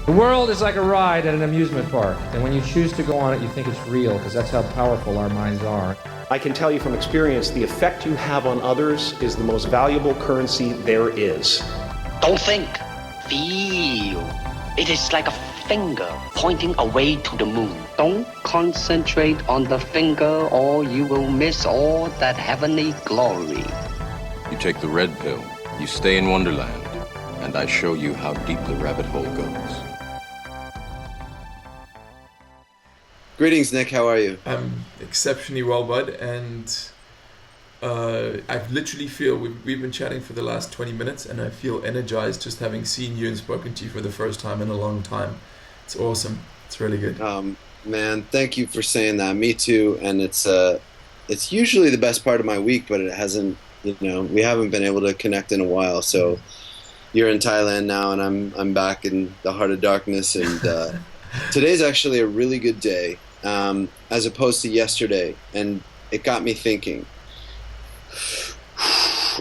The world is like a ride at an amusement park, and when you choose to go on it, you think it's real, because that's how powerful our minds are. I can tell you from experience, the effect you have on others is the most valuable currency there is. Don't think, feel. It is like a finger pointing away to the moon. Don't concentrate on the finger or you will miss all that heavenly glory. You take the red pill, you stay in Wonderland, and I show you how deep the rabbit hole goes. Greetings, Nick. How are you? I'm exceptionally well, bud, and I literally feel we've been chatting for the last 20 minutes, and I feel energized just having seen you and spoken to you for the first time in a long time. It's awesome. It's really good. Man, thank you for saying that. Me too. And it's usually the best part of my week, but it hasn't. We haven't been able to connect in a while. So you're in Thailand now, and I'm back in the heart of darkness, and. Today's actually a really good day, as opposed to yesterday, and it got me thinking.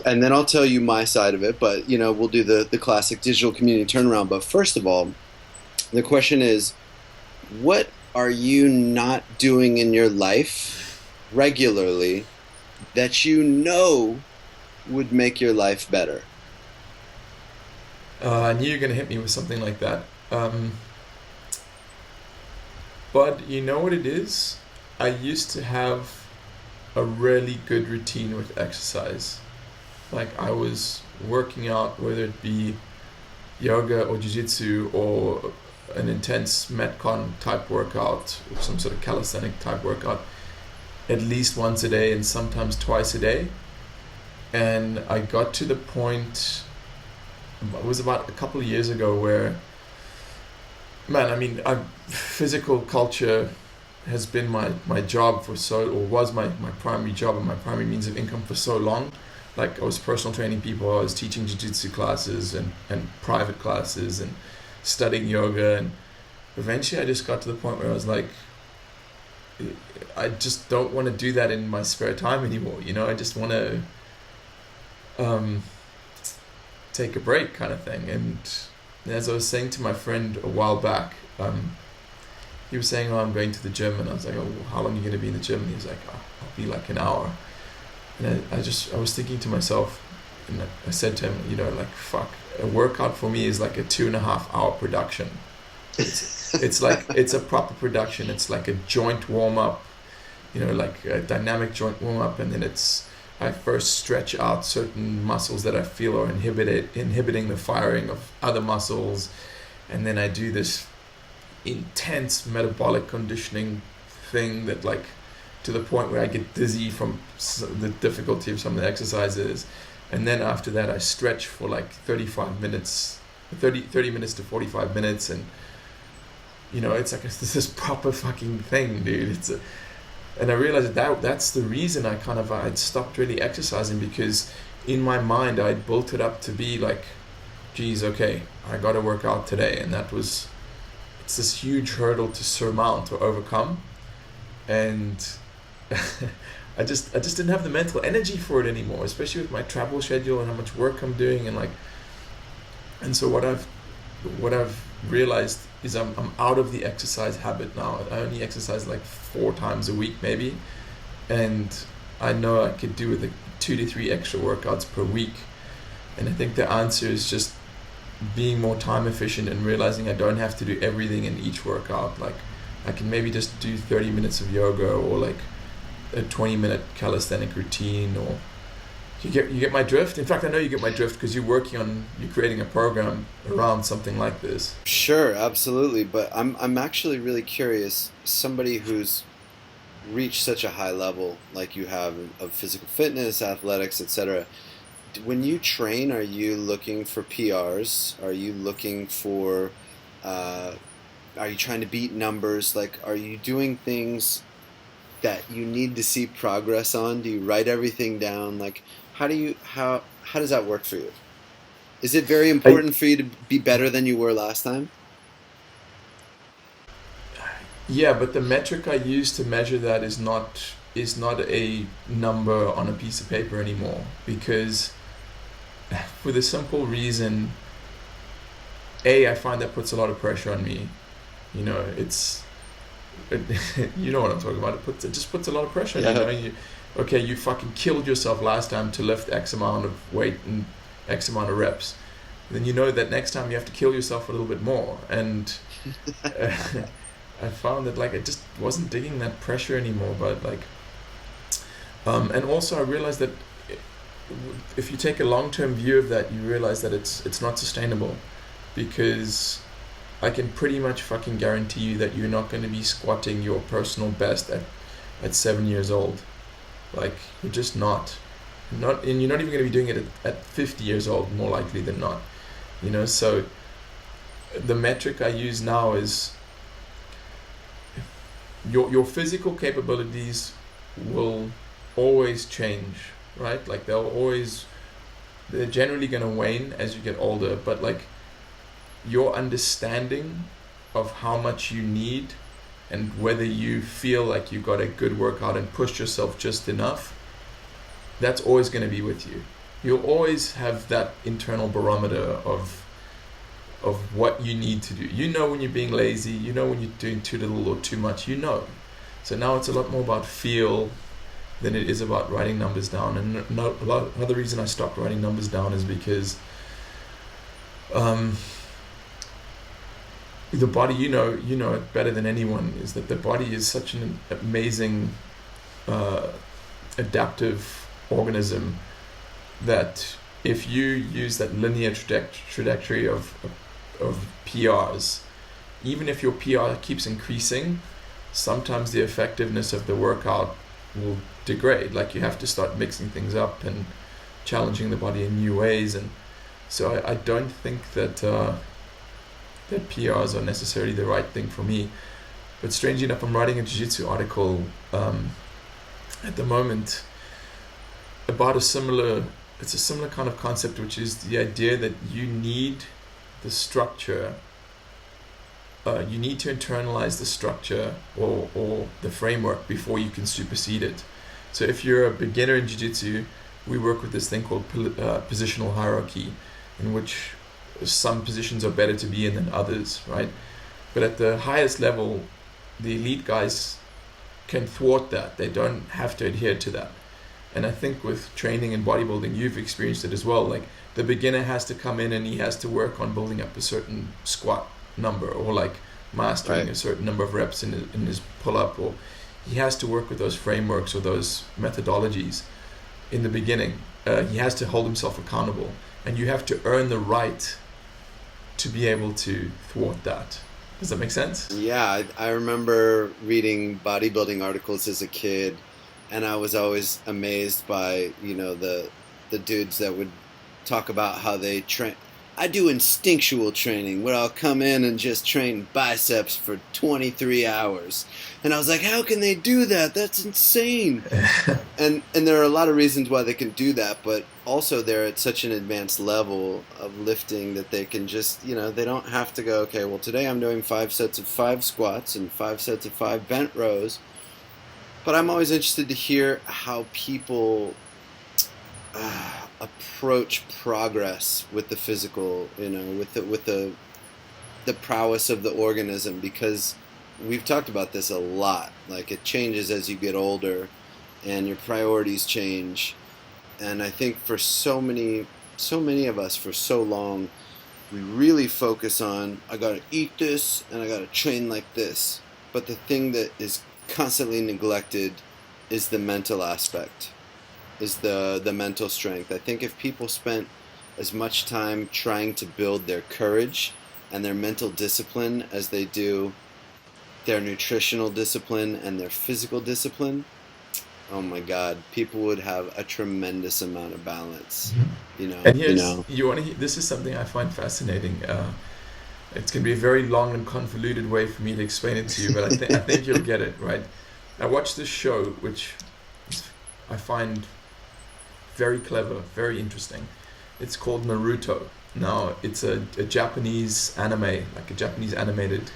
And then I'll tell you my side of it, but we'll do the classic digital community turnaround. But first of all, the question is, what are you not doing in your life regularly that would make your life better? I knew you were going to hit me with something like that. But you know what it is? I used to have a really good routine with exercise. Like I was working out, whether it be yoga or jiu-jitsu or an intense Metcon type workout or some sort of calisthenic type workout, at least once a day and sometimes twice a day. And I got to the point, it was about a couple of years ago, where physical culture has been my job was my primary job and my primary means of income for so long. Like I was personal training people, I was teaching jiu-jitsu classes and private classes and studying yoga, and eventually I just got to the point where I was like, I just don't want to do that in my spare time anymore. I just want to take a break kind of thing. And as I was saying to my friend a while back, he was saying, I'm going to the gym, and I was like, how long are you going to be in the gym? And he was like, I'll be like an hour. And I was thinking to myself, and I said to him, fuck, a workout for me is like a 2.5 hour production. It's like, it's a proper production. It's like a joint warm up, like a dynamic joint warm up, and then I first stretch out certain muscles that I feel are inhibiting the firing of other muscles, and then I do this intense metabolic conditioning thing that, like, to the point where I get dizzy from the difficulty of some of the exercises, and then after that I stretch for like 30 minutes to 45 minutes, and it's like this proper fucking thing, dude. And I realized that's the reason I'd stopped really exercising, because in my mind I'd built it up to be like, geez, okay, I got to work out today, and it's this huge hurdle to surmount or overcome, and I just didn't have the mental energy for it anymore, especially with my travel schedule and how much work I'm doing, and so what I've realized is I'm out of the exercise habit now. I only exercise like 4 times a week maybe, and I know I could do with 2 to 3 extra workouts per week. And I think the answer is just being more time efficient and realizing I don't have to do everything in each workout. Like I can maybe just do 30 minutes of yoga, or like a 20-minute calisthenic routine, or you get my drift. In fact, I know you get my drift because you're creating a program around something like this. Sure, absolutely. But I'm actually really curious, somebody who's reached such a high level like you have of physical fitness, athletics, etc. When you train, are you looking for PRs? Are you looking for are you trying to beat numbers? Like, are you doing things that you need to see progress on? Do you write everything down? Like, how does that work for you? Is it very important for you to be better than you were last time? Yeah, but the metric I use to measure that is not a number on a piece of paper anymore, because for the simple reason I find that puts a lot of pressure on me. You know, you know what I'm talking about. It just puts a lot of pressure on you. Okay, you fucking killed yourself last time to lift X amount of weight and X amount of reps. Then you know that next time you have to kill yourself a little bit more. And I found that like I just wasn't digging that pressure anymore. But like, and also I realized that if you take a long-term view of that, you realize that it's not sustainable, because I can pretty much fucking guarantee you that you're not going to be squatting your personal best at 7 years old. Like, you're just not, and you're not even going to be doing it at 50 years old, more likely than not. You know, so the metric I use now is your physical capabilities will always change, right? Like they're generally going to wane as you get older, but like your understanding of how much you need and whether you feel like you got a good workout and pushed yourself just enough, that's always going to be with you. You'll always have that internal barometer of what you need to do. You know when you're being lazy, you know when you're doing too little or too much, you know. So now it's a lot more about feel than it is about writing numbers down. And another reason I stopped writing numbers down is because the body, you know it better than anyone, is that the body is such an amazing adaptive organism that if you use that linear trajectory of PRs, even if your PR keeps increasing, sometimes the effectiveness of the workout will degrade. Like, you have to start mixing things up and challenging the body in new ways. And so I don't think that that PRs are necessarily the right thing for me. But strangely enough, I'm writing a jiu-jitsu article at the moment about it's a similar kind of concept, which is the idea that you need the structure, you need to internalize the structure or the framework before you can supersede it. So if you're a beginner in jiu-jitsu, we work with this thing called positional hierarchy, in which some positions are better to be in than others, right? But at the highest level, the elite guys can thwart that. They don't have to adhere to that. And I think with training and bodybuilding, you've experienced it as well. Like, the beginner has to come in and he has to work on building up a certain squat number, or like mastering a certain number of reps in his pull-up, or he has to work with those frameworks or those methodologies in the beginning. He has to hold himself accountable, and you have to earn the right to be able to thwart that. Does that make sense? Yeah, I remember reading bodybuilding articles as a kid, and I was always amazed by, the dudes that would talk about how they train. I do instinctual training where I'll come in and just train biceps for 23 hours. And I was like, how can they do that? That's insane. and there are a lot of reasons why they can do that, but also they're at such an advanced level of lifting that they can just, they don't have to go, okay, well, today I'm doing 5 sets of 5 squats and 5 sets of 5 bent rows. But I'm always interested to hear how people approach progress with the physical, with the prowess of the organism, because we've talked about this a lot. Like, it changes as you get older and your priorities change. And I think for so many of us for so long, we really focus on, I gotta eat this and I gotta train like this. But the thing that is constantly neglected is the mental aspect, is the mental strength. I think if people spent as much time trying to build their courage and their mental discipline as they do their nutritional discipline and their physical discipline, oh my God, people would have a tremendous amount of balance. And here's, this is something I find fascinating. It's going to be a very long and convoluted way for me to explain it to you, but I think you'll get it, right? I watched this show, which I find very clever, very interesting. It's called Naruto. Now, it's a Japanese anime, like a Japanese animated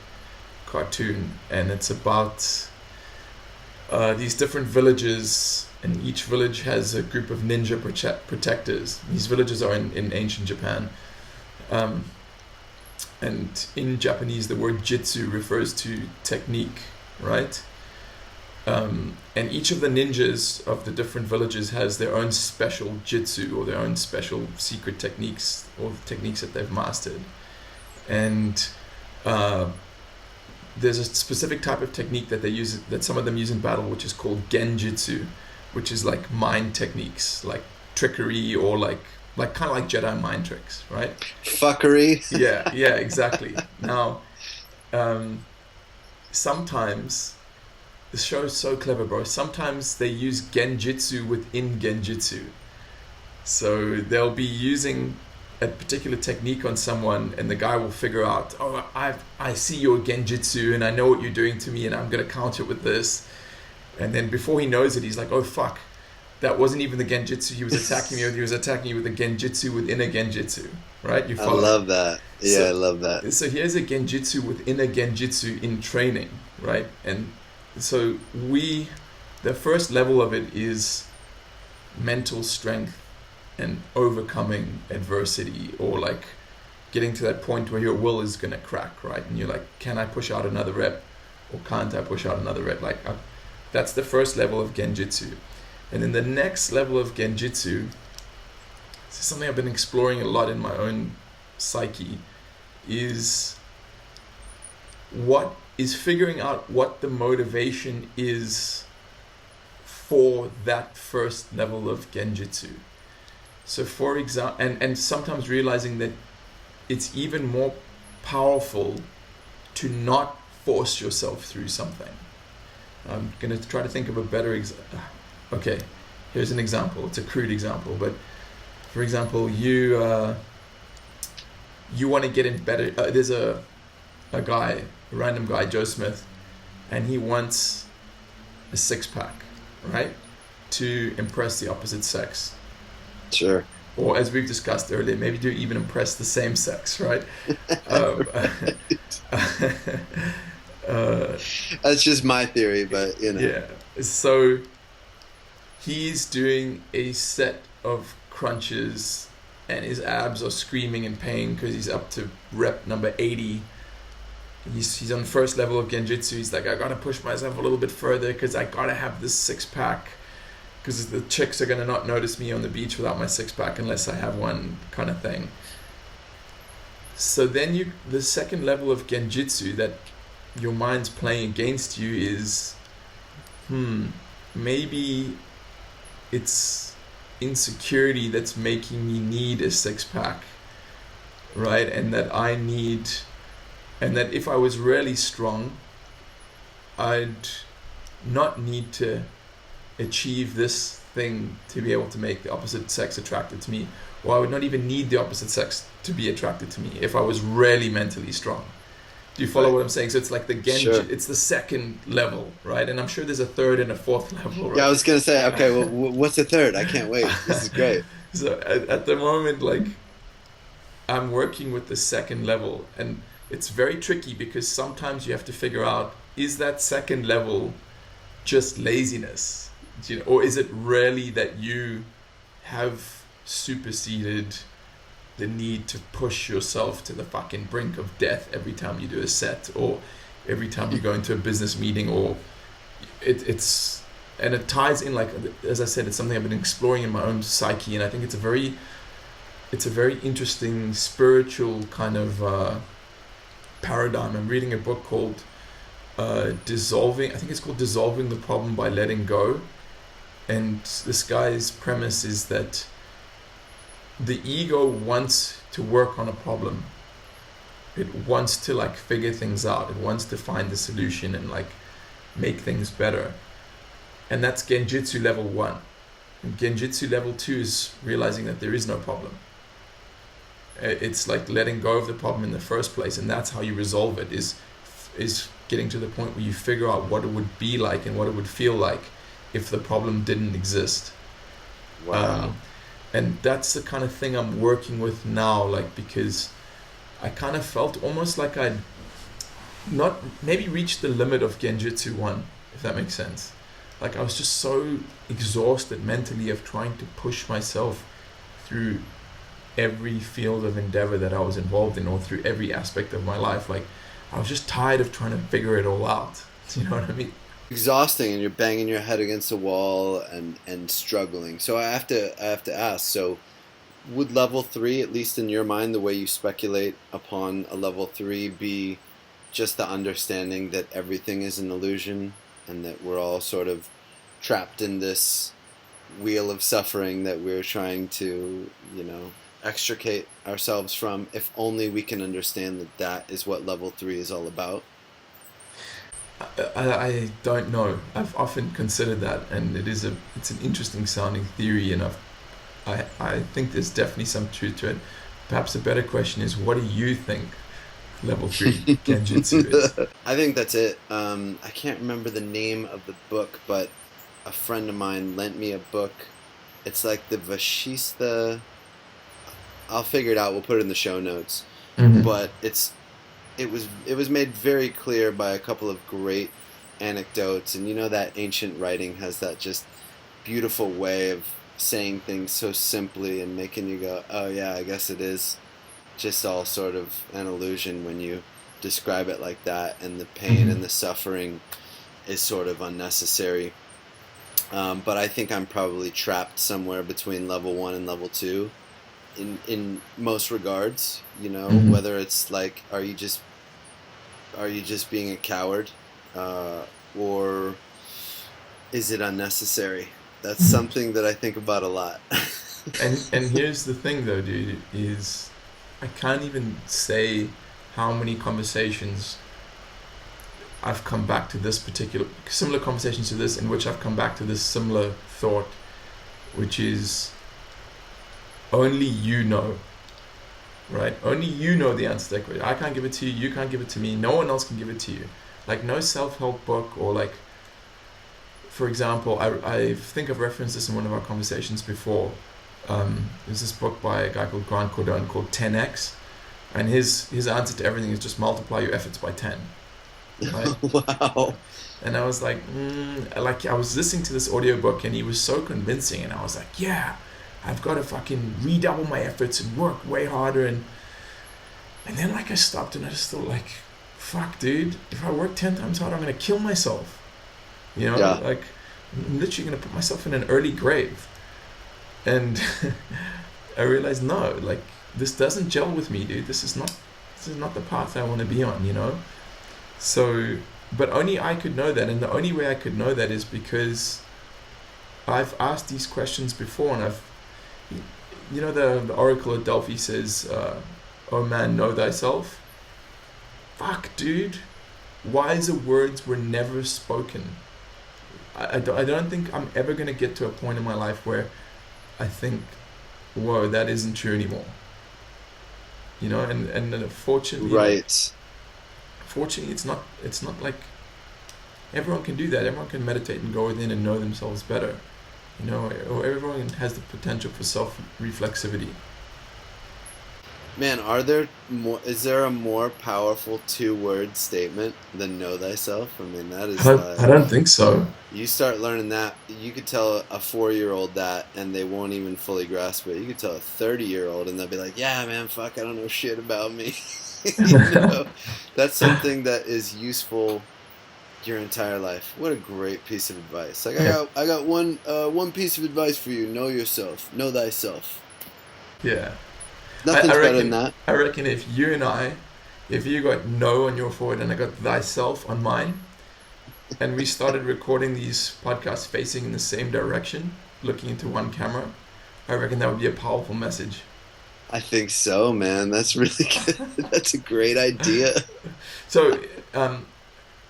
cartoon, and it's about these different villages, and each village has a group of ninja protectors. These villages are in ancient Japan. And in Japanese, the word jitsu refers to technique, right? And each of the ninjas of the different villages has their own special jitsu or their own special secret techniques or techniques that they've mastered. And there's a specific type of technique that they use, that some of them use in battle, which is called Gen-Jutsu, which is like mind techniques, like trickery or like kind of like Jedi mind tricks, right? Fuckery. Yeah, exactly. Now, sometimes the show is so clever, bro. Sometimes they use Gen-Jutsu within Gen-Jutsu. So they'll be using a particular technique on someone, and the guy will figure out, oh, I see your Gen-Jutsu, and I know what you're doing to me, and I'm gonna counter it with this. And then before he knows it, he's like, oh fuck, that wasn't even the Gen-Jutsu he was attacking me with. He was attacking you with a Gen-Jutsu within a Gen-Jutsu, right? You follow? I love that. Yeah, I love that. So here's a Gen-Jutsu within a Gen-Jutsu in training, right? And so the first level of it is mental strength and overcoming adversity, or like getting to that point where your will is gonna crack, right? And you're like, can I push out another rep, or can't I push out another rep? Like that's the first level of Gen-Jutsu. And then the next level of Gen-Jutsu, this is something I've been exploring a lot in my own psyche, is figuring out what the motivation is for that first level of Gen-Jutsu. So for example, and sometimes realizing that it's even more powerful to not force yourself through something. I'm going to try to think of a better example. Okay, here's an example. It's a crude example, but for example, you want to get in better. There's a random guy, Joe Smith, and he wants a 6-pack, right, to impress the opposite sex. Sure. Or as we've discussed earlier, maybe to even impress the same sex, right? That's just my theory, but you know. Yeah. So he's doing a set of crunches, and his abs are screaming in pain because he's up to rep number 80. He's on the first level of Gen-Jutsu. He's like, I gotta push myself a little bit further because I gotta have this 6-pack. Because the chicks are going to not notice me on the beach without my 6-pack unless I have one, kind of thing. So then the second level of Gen-Jutsu that your mind's playing against you is, maybe it's insecurity that's making me need a 6-pack, right? And that if I was really strong, I'd not need to achieve this thing to be able to make the opposite sex attracted to me, or I would not even need the opposite sex to be attracted to me if I was really mentally strong. Do you follow what I'm saying? So it's like the Sure. It's the second level, right? And I'm sure there's a third and a fourth level, right? Yeah, I was gonna say, okay, well, what's the third? I can't wait. This is great. So at the moment, like, I'm working with the second level, and it's very tricky because sometimes you have to figure out, is that second level just laziness? You know, or is it really that you have superseded the need to push yourself to the fucking brink of death every time you do a set, or every time you go into a business meeting, or it ties in, like, as I said, it's something I've been exploring in my own psyche, and I think it's a very interesting spiritual kind of paradigm. I'm reading a book called Dissolving the Problem by Letting Go. And this guy's premise is that the ego wants to work on a problem. It wants to, like, figure things out. It wants to find the solution and, like, make things better. And that's Gen-Jutsu level 1. And Gen-Jutsu level 2 is realizing that there is no problem. It's like letting go of the problem in the first place, and that's how you resolve it, is getting to the point where you figure out what it would be like and what it would feel like if the problem didn't exist. Wow. And that's the kind of thing I'm working with now, like, because I kind of felt almost like I'd not maybe reached the limit of Gen-Jutsu 1, if that makes sense. Like, I was just so exhausted mentally of trying to push myself through every field of endeavor that I was involved in, or through every aspect of my life. Like, I was just tired of trying to figure it all out. You know what I mean? Exhausting, and you're banging your head against a wall and struggling. So I have to ask, so would level 3, at least in your mind, the way you speculate upon a level 3, be just the understanding that everything is an illusion and that we're all sort of trapped in this wheel of suffering that we're trying to, extricate ourselves from, if only we can understand that that is what level 3 is all about? I don't know. I've often considered that, and it's an interesting sounding theory, and I think there's definitely some truth to it. Perhaps a better question is, what do you think level 3 Gen-Jutsu is? I think that's it. I can't remember the name of the book, but a friend of mine lent me a book. It's like the Vashista. I'll figure it out. We'll put it in the show notes. Mm-hmm. But it was made very clear by a couple of great anecdotes, and that ancient writing has that just beautiful way of saying things so simply and making you go, oh yeah, I guess it is just all sort of an illusion when you describe it like that, and the pain and the suffering is sort of unnecessary. But I think I'm probably trapped somewhere between level 1 and level 2 in most regards, whether it's like, are you just being a coward, or is it unnecessary? That's something that I think about a lot. and here's the thing though, dude, is I can't even say how many conversations I've come back to this similar conversations to this, in which I've come back to this similar thought, which is, only you know, right? Only you know the answer to that question. I can't give it to you, you can't give it to me, no one else can give it to you. Like, no self-help book, or like, for example, I think I've referenced this in one of our conversations before. There's this book by a guy called Grant Cardone called 10X, and his answer to everything is just multiply your efforts by 10. Right? Wow. And I was like, I was listening to this audiobook, and he was so convincing, and I was like, yeah, I've got to fucking redouble my efforts and work way harder. And then I stopped, and I just thought, like, fuck, dude, if I work 10 times harder, I'm going to kill myself. Yeah. Like, I'm literally going to put myself in an early grave. And I realized, no, like, this doesn't gel with me, dude. This is not the path I want to be on, So, but only I could know that. And the only way I could know that is because I've asked these questions before, and the Oracle at Delphi says, oh man, know thyself. Fuck, dude. Wiser words were never spoken. I don't think I'm ever going to get to a point in my life where I think, whoa, that isn't true anymore. And fortunately... Right. Fortunately, it's not like everyone can do that. Everyone can meditate and go within and know themselves better. Or everyone has the potential for self-reflexivity. Man, is there a more powerful 2-word statement than know thyself? I mean, that is... I don't think so. You start learning that, you could tell a 4-year-old that, and they won't even fully grasp it. You could tell a 30-year-old, and they'll be like, yeah, man, fuck, I don't know shit about me. That's something that is useful your entire life. What a great piece of advice. Like, I got one piece of advice for you. Know yourself. Know thyself. Yeah. Nothing's better than that. I reckon if you got know on your forehead and I got thyself on mine, and we started recording these podcasts facing in the same direction, looking into one camera, I reckon that would be a powerful message. I think so, man. That's really good. That's a great idea. So,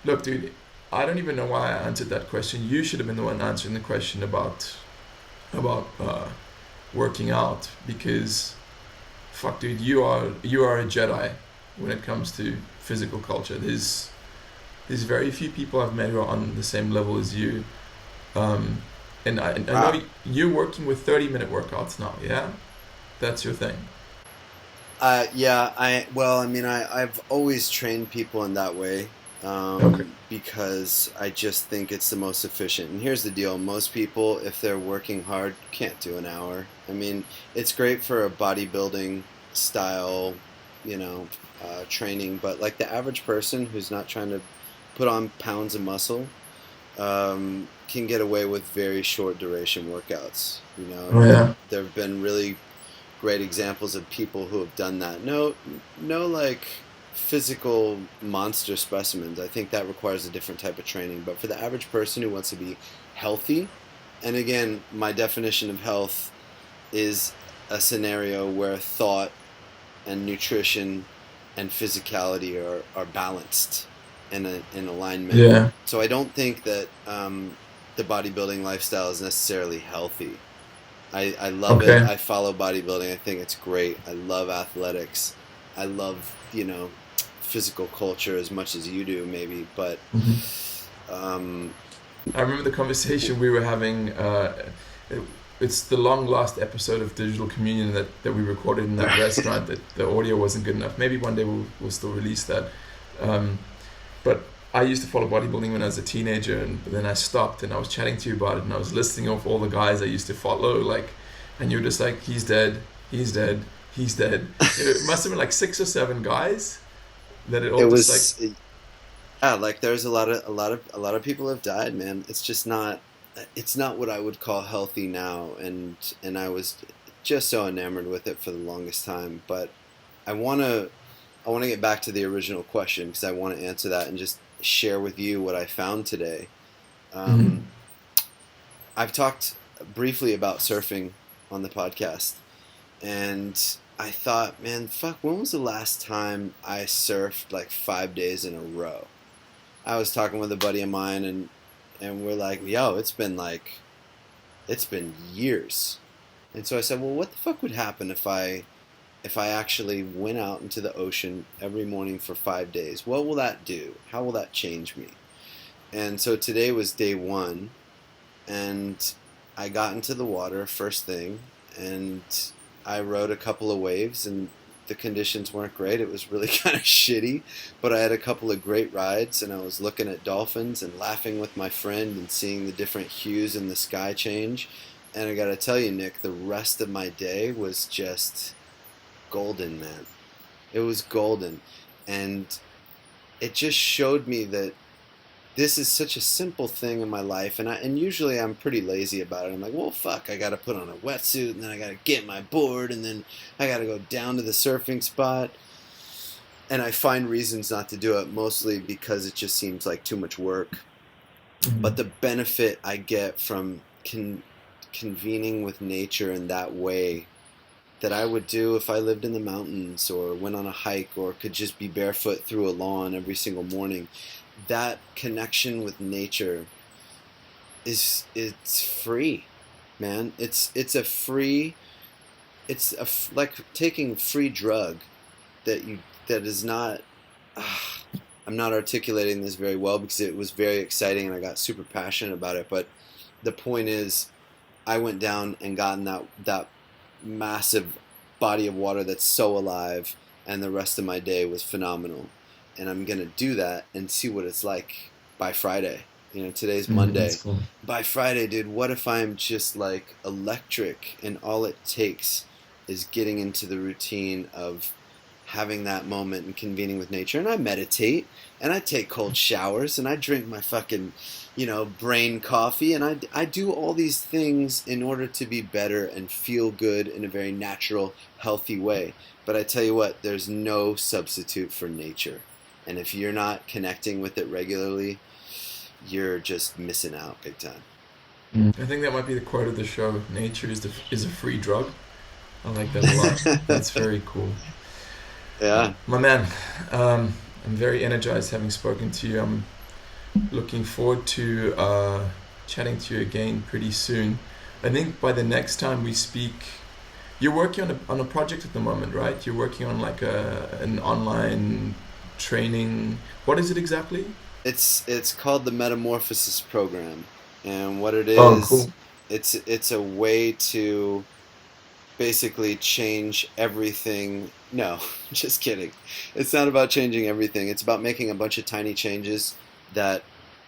look, dude, I don't even know why I answered that question. You should have been the one answering the question about working out, because fuck, dude, you are a Jedi when it comes to physical culture. There's very few people I've met who are on the same level as you. And I know you're working with 30-minute workouts now, yeah? That's your thing. Yeah, I've always trained people in that way. Okay. because I just think it's the most efficient. And here's the deal: most people, if they're working hard, can't do an hour. I mean, it's great for a bodybuilding style, training, but like the average person who's not trying to put on pounds of muscle can get away with very short duration workouts. Oh yeah. There have been really great examples of people who have done that. No, like physical monster specimens. I think that requires a different type of training. But for the average person who wants to be healthy, and again, my definition of health is a scenario where thought and nutrition and physicality are balanced and in alignment. Yeah. So I don't think that the bodybuilding lifestyle is necessarily healthy. I love Okay. it. I follow bodybuilding. I think it's great. I love athletics. I love, physical culture as much as you do, maybe. But um, I remember the conversation we were having. It's the long lost episode of Digital Communion that we recorded in that restaurant. That the audio wasn't good enough. Maybe one day we'll still release that. But I used to follow bodybuilding when I was a teenager, but then I stopped, and I was chatting to you about it, and I was listing off all the guys I used to follow, and you were just like, he's dead, he's dead, he's dead. It must have been like 6 or 7 guys that it all it just was, like. yeah, like there's a lot of people have died, man. It's just not. It's not what I would call healthy now, and I was just so enamored with it for the longest time. But I wanna get back to the original question because I want to answer that and just share with you what I found today. I've talked briefly about surfing on the podcast, and I thought, man, fuck, when was the last time I surfed like 5 days in a row? I was talking with a buddy of mine, and we're like, yo, it's been years. And so I said, well, what the fuck would happen if I actually went out into the ocean every morning for 5 days? What will that do? How will that change me? And so today was day 1, and I got into the water first thing, and I rode a couple of waves, and the conditions weren't great. It was really kind of shitty, but I had a couple of great rides, and I was looking at dolphins and laughing with my friend and seeing the different hues in the sky change. And I gotta tell you, Nick, the rest of my day was just golden, man. It was golden. And it just showed me that this is such a simple thing in my life, and usually I'm pretty lazy about it. I'm like, well, fuck, I gotta put on a wetsuit, and then I gotta get my board, and then I gotta go down to the surfing spot, and I find reasons not to do it, mostly because it just seems like too much work. But the benefit I get from convening with nature in that way that I would do if I lived in the mountains or went on a hike or could just be barefoot through a lawn every single morning, that connection with nature it's free, man. It's like taking free drug that is not. I'm not articulating this very well because it was very exciting and I got super passionate about it. But the point is, I went down and gotten that massive body of water that's so alive, and the rest of my day was phenomenal. And I'm gonna do that and see what it's like by Friday. Today's Monday. Cool. By Friday, dude, what if I'm just like electric and all it takes is getting into the routine of having that moment and convening with nature. And I meditate and I take cold showers and I drink my fucking, brain coffee, and I do all these things in order to be better and feel good in a very natural, healthy way. But I tell you what, there's no substitute for nature. And if you're not connecting with it regularly, you're just missing out big time. I think that might be the quote of the show. Nature is a free drug. I like that a lot. That's very cool. Yeah. My man, I'm very energized having spoken to you. I'm looking forward to chatting to you again pretty soon. I think by the next time we speak, you're working on a project at the moment, right? You're working on like an online training. What is it exactly? It's called the Metamorphosis Program, and what it is, Oh, cool. it's a way to basically change everything. No, just kidding. It's not about changing everything. It's about making a bunch of tiny changes that,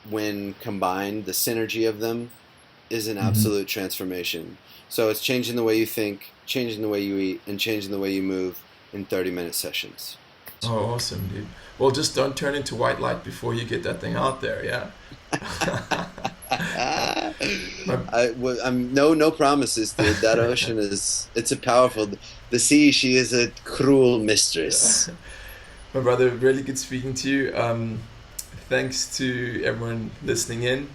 when combined, the synergy of them is an absolute transformation. So it's changing the way you think, changing the way you eat, and changing the way you move in 30-minute sessions. Oh, awesome, dude. Well, just don't turn into white light before you get that thing out there, yeah? I'm no promises, dude. That ocean it's a powerful. The sea, she is a cruel mistress. My brother, really good speaking to you. Thanks to everyone listening in.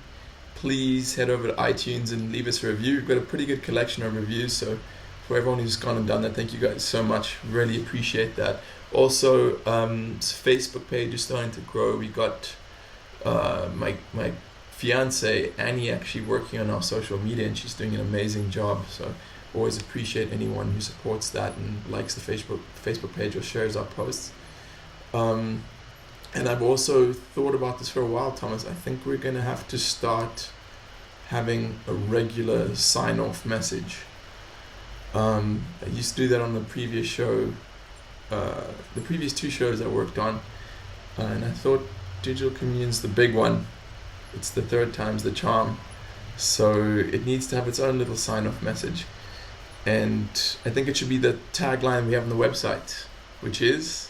Please head over to iTunes and leave us a review. We've got a pretty good collection of reviews, so for everyone who's gone and done that, thank you guys so much. Really appreciate that. Also, Facebook page is starting to grow. We got my fiance Annie actually working on our social media, and she's doing an amazing job. So always appreciate anyone who supports that and likes the Facebook page or shares our posts. And I've also thought about this for a while, Thomas. I think we're going to have to start having a regular sign-off message. I used to do that on the previous show, the previous 2 shows I worked on, and I thought digital communion's the big one. It's the 3rd time's the charm. So it needs to have its own little sign-off message. And I think it should be the tagline we have on the website, which is,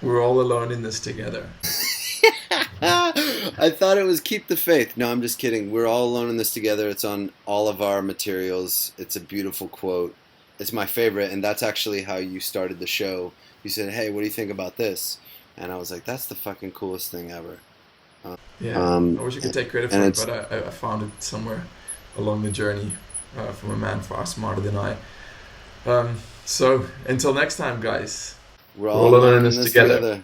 "We're all alone in this together." I thought it was "Keep the faith." No, I'm just kidding. We're all alone in this together. It's on all of our materials. It's a beautiful quote. It's my favorite, and that's actually how you started the show. You said, "Hey, what do you think about this?" And I was like, "That's the fucking coolest thing ever." I wish I could take credit for it, but I found it somewhere along the journey from a man far smarter than I. So until next time, guys. We're all alone in this together.